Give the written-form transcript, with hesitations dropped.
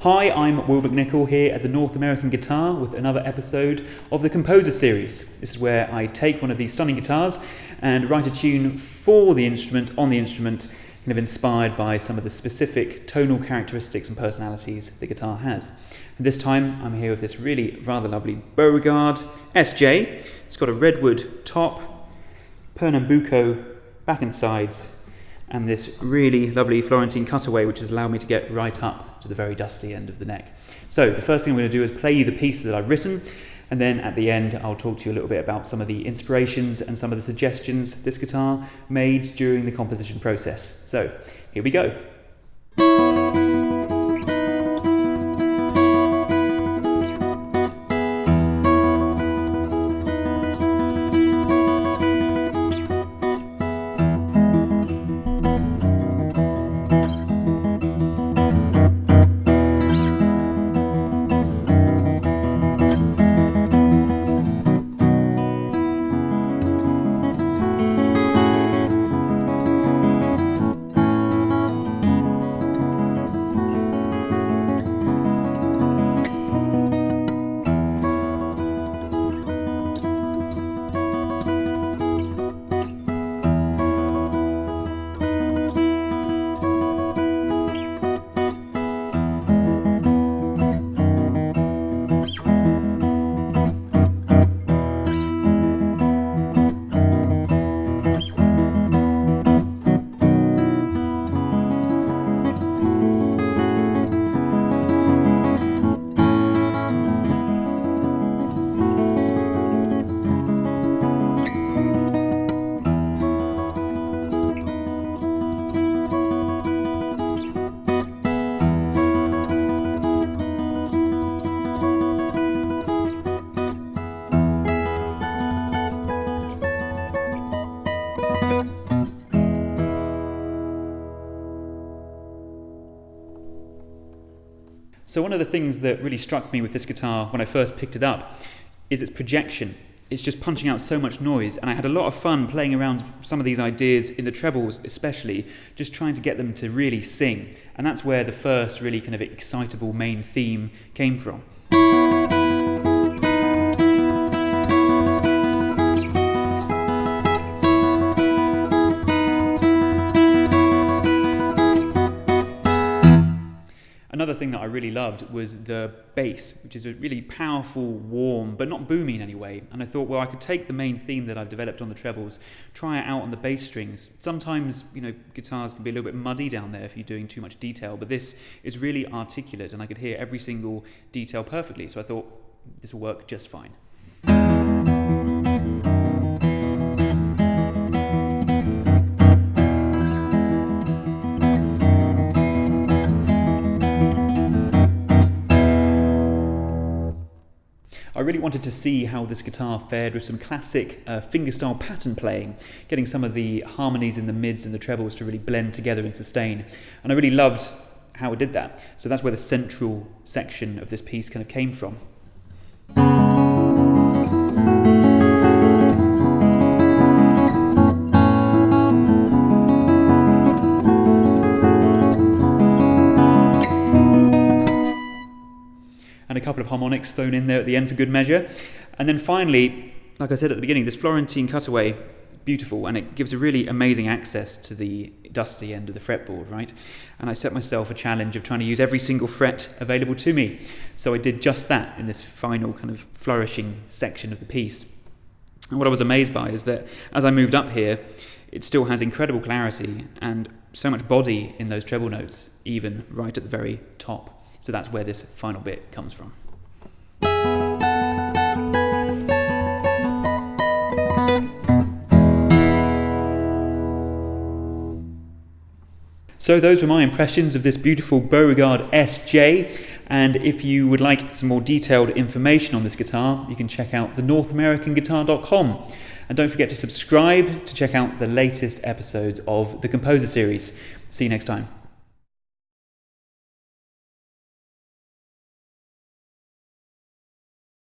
Hi, I'm Will McNicol here at the North American Guitar with another episode of the Composer Series. This is where I take one of these stunning guitars and write a tune for the instrument, on the instrument, kind of inspired by some of the specific tonal characteristics and personalities the guitar has. And this time I'm here with this really rather lovely Beauregard SJ. It's got a Redwood top, Pernambuco back and sides, and this really lovely Florentine cutaway which has allowed me to get right up to the very dusty end of the neck. So the first thing I'm going to do is play you the piece that I've written, and then at the end I'll talk to you a little bit about some of the inspirations and some of the suggestions this guitar made during the composition process. So here we go. So one of the things that really struck me with this guitar when I first picked it up is its projection. It's just punching out so much noise, and I had a lot of fun playing around some of these ideas in the trebles especially, just trying to get them to really sing. And that's where the first really kind of excitable main theme came from. Another thing that I really loved was the bass, which is a really powerful, warm, but not boomy in any way. And I thought, well, I could take the main theme that I've developed on the trebles, try it out on the bass strings. Sometimes, guitars can be a little bit muddy down there if you're doing too much detail, but this is really articulate and I could hear every single detail perfectly. So I thought this will work just fine. I really wanted to see how this guitar fared with some classic fingerstyle pattern playing, getting some of the harmonies in the mids and the trebles to really blend together and sustain. And I really loved how it did that. So that's where the central section of this piece kind of came from. And a couple of harmonics thrown in there at the end for good measure. And then finally, like I said at the beginning, this Florentine cutaway, beautiful, and it gives a really amazing access to the dusty end of the fretboard, right? And I set myself a challenge of trying to use every single fret available to me. So I did just that in this final kind of flourishing section of the piece. And what I was amazed by is that as I moved up here, it still has incredible clarity and so much body in those treble notes, even right at the very top. So that's where this final bit comes from. So those were my impressions of this beautiful Beauregard SJ, and if you would like some more detailed information on this guitar, you can check out thenorthamericanguitar.com. And don't forget to subscribe to check out the latest episodes of the Composer Series. See you next time.